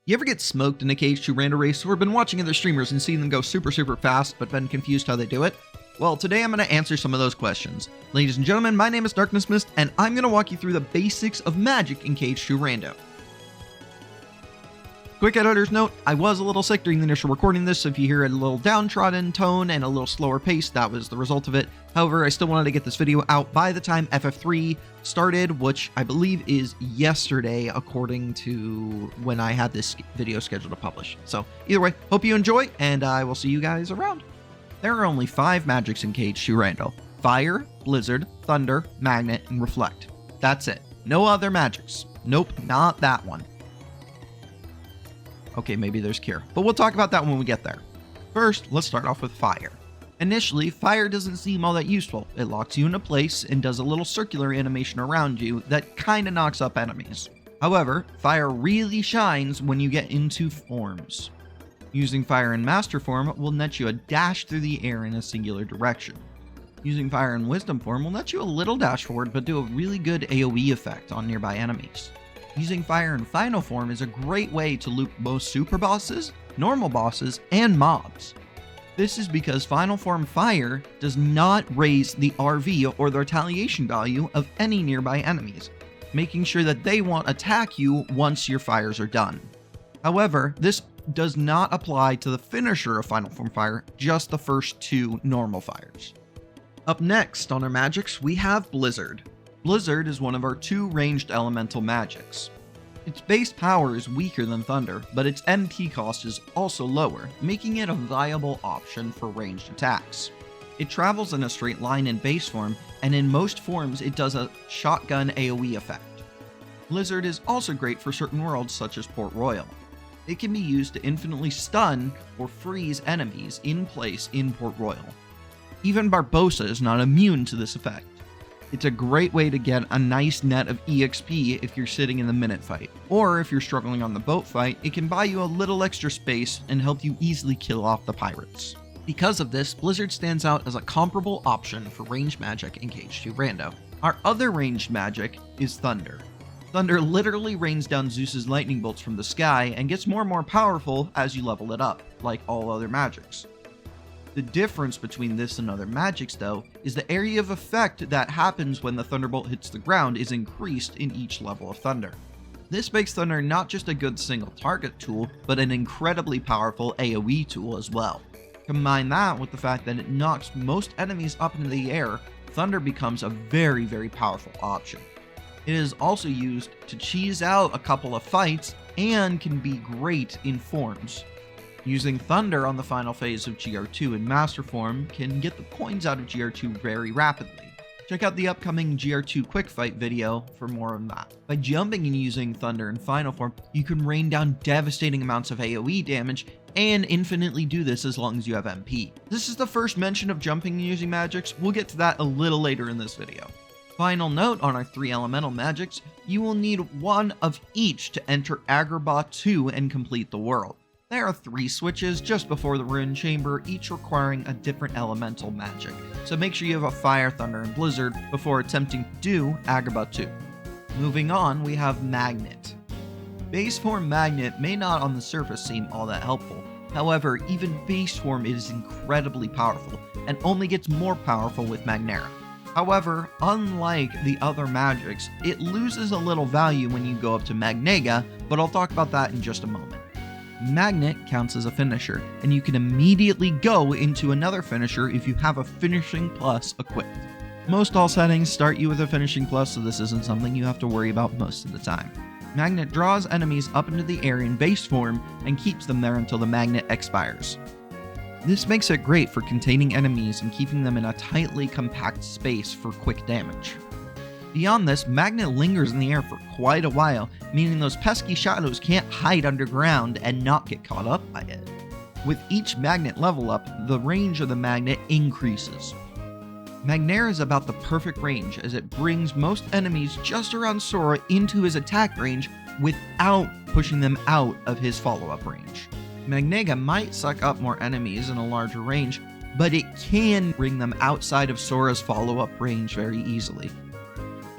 You ever get smoked in a KH2 Rando race or been watching other streamers and seen them go super fast but been confused how they do it? Well, today I'm going to answer some of those questions. Ladies and gentlemen, my name is Darkness Mist and I'm going to walk you through the basics of magic in KH2 Rando. Quick editor's note, I was a little sick during the initial recording of this, so if you hear a little downtrodden tone and a little slower pace, that was the result of it. However, I still wanted to get this video out by the time FF3 started, which I believe is yesterday, according to when I had this video scheduled to publish. So either way, hope you enjoy, and I will see you guys around. There are only 5 magics in KH2 Rando: Fire, Blizzard, Thunder, Magnet, and Reflect. That's it. No other magics. Nope, not that one. Okay, maybe there's Cure, but we'll talk about that when we get there. First, let's start off with Fire. Initially, Fire doesn't seem all that useful. It locks you into place and does a little circular animation around you that kinda knocks up enemies. However, Fire really shines when you get into forms. Using Fire in Master Form will net you a dash through the air in a singular direction. Using Fire in Wisdom Form will net you a little dash forward but do a really good AoE effect on nearby enemies. Using Fire in Final Form is a great way to loop both super bosses, normal bosses, and mobs. This is because Final Form Fire does not raise the RV or the retaliation value of any nearby enemies, making sure that they won't attack you once your fires are done. However, this does not apply to the finisher of Final Form Fire, just the first 2 normal fires. Up next on our magics, we have Blizzard. Blizzard is one of our 2 ranged elemental magics. Its base power is weaker than Thunder, but its MP cost is also lower, making it a viable option for ranged attacks. It travels in a straight line in base form, and in most forms it does a shotgun AoE effect. Blizzard is also great for certain worlds such as Port Royal. It can be used to infinitely stun or freeze enemies in place in Port Royal. Even Barbossa is not immune to this effect. It's a great way to get a nice net of EXP if you're sitting in the minute fight, or if you're struggling on the boat fight, it can buy you a little extra space and help you easily kill off the pirates. Because of this, Blizzard stands out as a comparable option for ranged magic in KH2 Rando. Our other ranged magic is Thunder. Thunder literally rains down Zeus's lightning bolts from the sky and gets more and more powerful as you level it up, like all other magics. The difference between this and other magics, though, is the area of effect that happens when the Thunderbolt hits the ground is increased in each level of Thunder. This makes Thunder not just a good single target tool, but an incredibly powerful AoE tool as well. Combine that with the fact that it knocks most enemies up into the air, Thunder becomes a very powerful option. It is also used to cheese out a couple of fights and can be great in forms. Using Thunder on the final phase of GR2 in Master Form can get the coins out of GR2 very rapidly. Check out the upcoming GR2 Quick Fight video for more on that. By jumping and using Thunder in Final Form, you can rain down devastating amounts of AoE damage and infinitely do this as long as you have MP. This is the first mention of jumping and using magics. We'll get to that a little later in this video. Final note on our 3 elemental magics, you will need 1 of each to enter Agrabah 2 and complete the world. There are 3 switches just before the Ruin Chamber, each requiring a different elemental magic, so make sure you have a Fire, Thunder, and Blizzard before attempting to do Agrabah 2. Moving on, we have Magnet. Base form Magnet may not on the surface seem all that helpful, however, even base form is incredibly powerful, and only gets more powerful with Magnera. However, unlike the other magics, it loses a little value when you go up to Magnega, but I'll talk about that in just a moment. Magnet counts as a finisher, and you can immediately go into another finisher if you have a Finishing Plus equipped. Most all settings start you with a Finishing Plus, so this isn't something you have to worry about most of the time. Magnet draws enemies up into the air in base form and keeps them there until the magnet expires. This makes it great for containing enemies and keeping them in a tightly compact space for quick damage. Beyond this, Magnet lingers in the air for quite a while, meaning those pesky shadows can't hide underground and not get caught up by it. With each Magnet level up, the range of the Magnet increases. Magnera is about the perfect range as it brings most enemies just around Sora into his attack range without pushing them out of his follow-up range. Magnega might suck up more enemies in a larger range, but it can bring them outside of Sora's follow-up range very easily.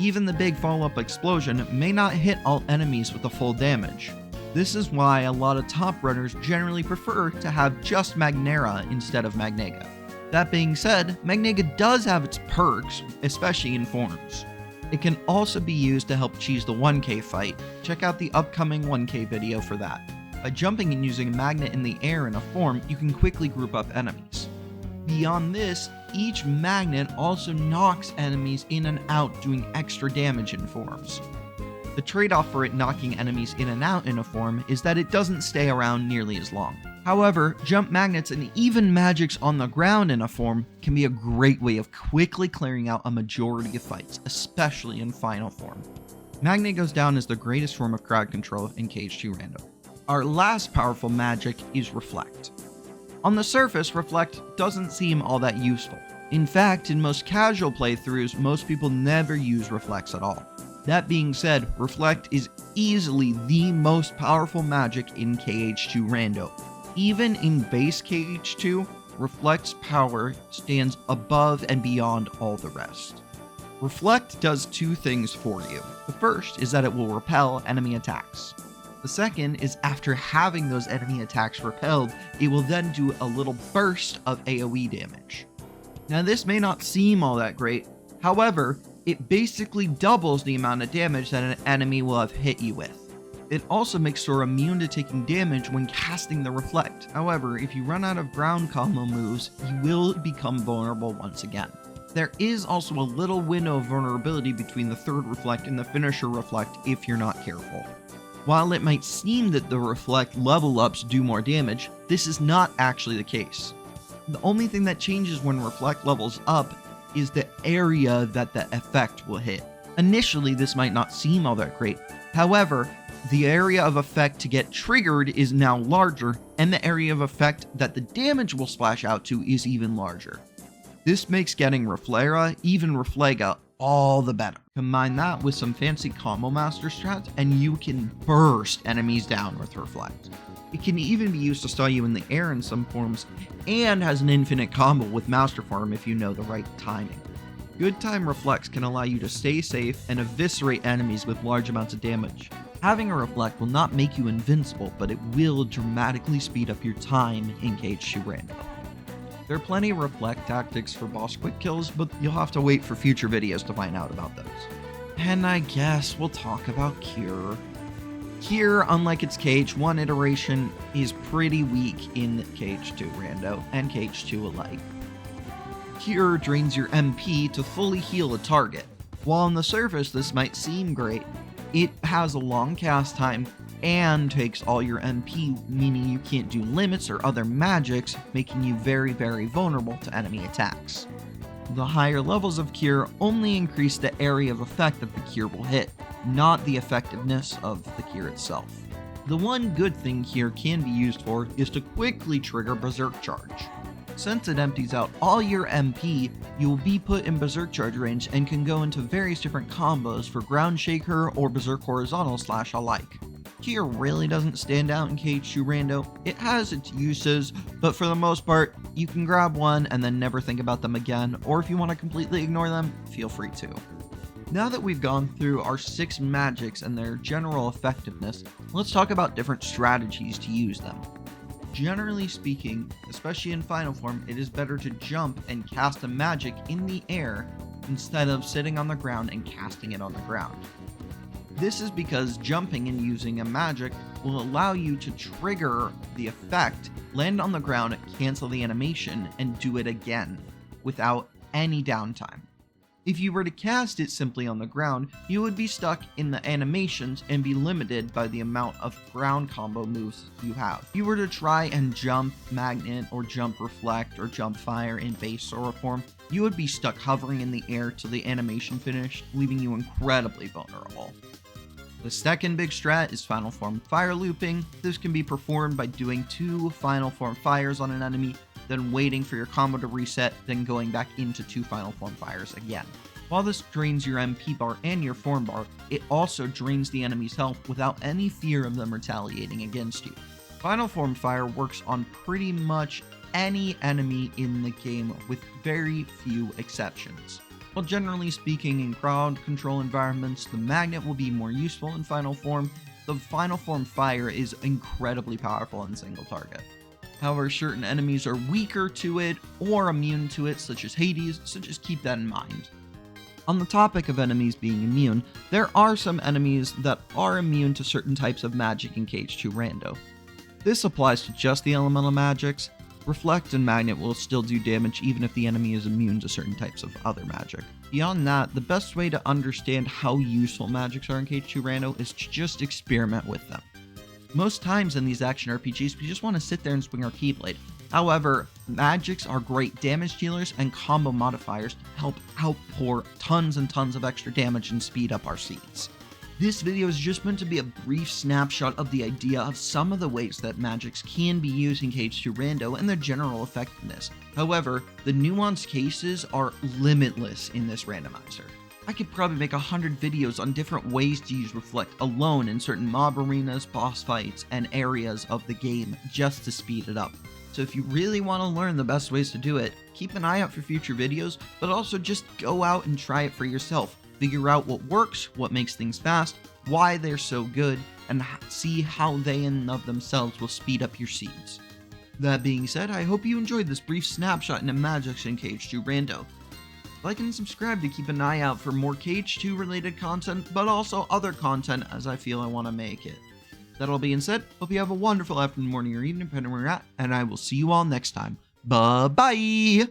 Even the big follow-up explosion may not hit all enemies with the full damage. This is why a lot of top runners generally prefer to have just Magnera instead of Magnega. That being said, Magnega does have its perks, especially in forms. It can also be used to help cheese the 1k fight. Check out the upcoming 1k video for that. By jumping and using a magnet in the air in a form, you can quickly group up enemies. Beyond this, each magnet also knocks enemies in and out, doing extra damage in forms. The trade-off for it knocking enemies in and out in a form is that it doesn't stay around nearly as long. However, jump magnets and even magics on the ground in a form can be a great way of quickly clearing out a majority of fights, especially in final form. Magnet goes down as the greatest form of crowd control in KH2 Rando. Our last powerful magic is Reflect. On the surface, Reflect doesn't seem all that useful. In fact, in most casual playthroughs, most people never use Reflects at all. That being said, Reflect is easily the most powerful magic in KH2 Rando. Even in base KH2, Reflect's power stands above and beyond all the rest. Reflect does two things for you. The first is that it will repel enemy attacks. The second is after having those enemy attacks repelled, it will then do a little burst of AoE damage. Now this may not seem all that great, however, it basically doubles the amount of damage that an enemy will have hit you with. It also makes Sora immune to taking damage when casting the Reflect. However, if you run out of ground combo moves, you will become vulnerable once again. There is also a little window of vulnerability between the third Reflect and the finisher Reflect if you're not careful. While it might seem that the Reflect level ups do more damage, this is not actually the case. The only thing that changes when Reflect levels up is the area that the effect will hit. Initially, this might not seem all that great. However, the area of effect to get triggered is now larger, and the area of effect that the damage will splash out to is even larger. This makes getting Reflera, even Reflega, all the better. Combine that with some fancy combo master strats, and you can burst enemies down with Reflect. It can even be used to stall you in the air in some forms, and has an infinite combo with Master Form if you know the right timing. Good time Reflects can allow you to stay safe and eviscerate enemies with large amounts of damage. Having a Reflect will not make you invincible, but it will dramatically speed up your time in KH2 Rando. There are plenty of Reflect tactics for boss quick kills, but you'll have to wait for future videos to find out about those. And I guess we'll talk about Cure. Cure, unlike its KH1 iteration, is pretty weak in KH2 Rando and KH2 alike. Cure drains your MP to fully heal a target. While on the surface this might seem great, it has a long cast time and takes all your MP, meaning you can't do limits or other magics, making you very, very vulnerable to enemy attacks. The higher levels of Cure only increase the area of effect that the Cure will hit, not the effectiveness of the Cure itself. The one good thing Cure can be used for is to quickly trigger Berserk Charge. Since it empties out all your MP, you will be put in Berserk Charge range and can go into various different combos for Ground Shaker or Berserk Horizontal / alike. Cure really doesn't stand out in KH2 Rando. It has its uses, but for the most part, you can grab one and then never think about them again, or if you want to completely ignore them, feel free to. Now that we've gone through our 6 magics and their general effectiveness, let's talk about different strategies to use them. Generally speaking, especially in final form, it is better to jump and cast a magic in the air instead of sitting on the ground and casting it on the ground. This is because jumping and using a magic will allow you to trigger the effect, land on the ground, cancel the animation, and do it again without any downtime. If you were to cast it simply on the ground, you would be stuck in the animations and be limited by the amount of ground combo moves you have. If you were to try and jump Magnet or jump Reflect or jump Fire in base Sora form, you would be stuck hovering in the air till the animation finished, leaving you incredibly vulnerable. The second big strat is Final Form Fire looping. This can be performed by doing 2 Final Form Fires on an enemy, then waiting for your combo to reset, then going back into 2 Final Form Fires again. While this drains your MP bar and your form bar, it also drains the enemy's health without any fear of them retaliating against you. Final Form Fire works on pretty much any enemy in the game with very few exceptions. While generally speaking in crowd control environments, the magnet will be more useful in final form, the final form Fire is incredibly powerful in single target. However, certain enemies are weaker to it or immune to it, such as Hades, so just keep that in mind. On the topic of enemies being immune, there are some enemies that are immune to certain types of magic in KH2 Rando. This applies to just the elemental magics. Reflect and Magnet will still do damage even if the enemy is immune to certain types of other magic. Beyond that, the best way to understand how useful magics are in KH2 Rando is to just experiment with them. Most times in these action RPGs, we just want to sit there and swing our Keyblade. However, magics are great damage dealers and combo modifiers to help outpour tons and tons of extra damage and speed up our seeds. This video is just meant to be a brief snapshot of the idea of some of the ways that magics can be used in KH2 Rando and their general effectiveness. However, the nuanced cases are limitless in this randomizer. I could probably make 100 videos on different ways to use Reflect alone in certain mob arenas, boss fights, and areas of the game just to speed it up. So if you really want to learn the best ways to do it, keep an eye out for future videos, but also just go out and try it for yourself. Figure out what works, what makes things fast, why they're so good, and see how they in and of themselves will speed up your seeds. That being said, I hope you enjoyed this brief snapshot into magics in KH2 Rando. Like and subscribe to keep an eye out for more KH2 related content, but also other content as I feel I want to make it. That all being said, hope you have a wonderful afternoon, morning, or evening, depending on where you're at, and I will see you all next time. Bye-bye!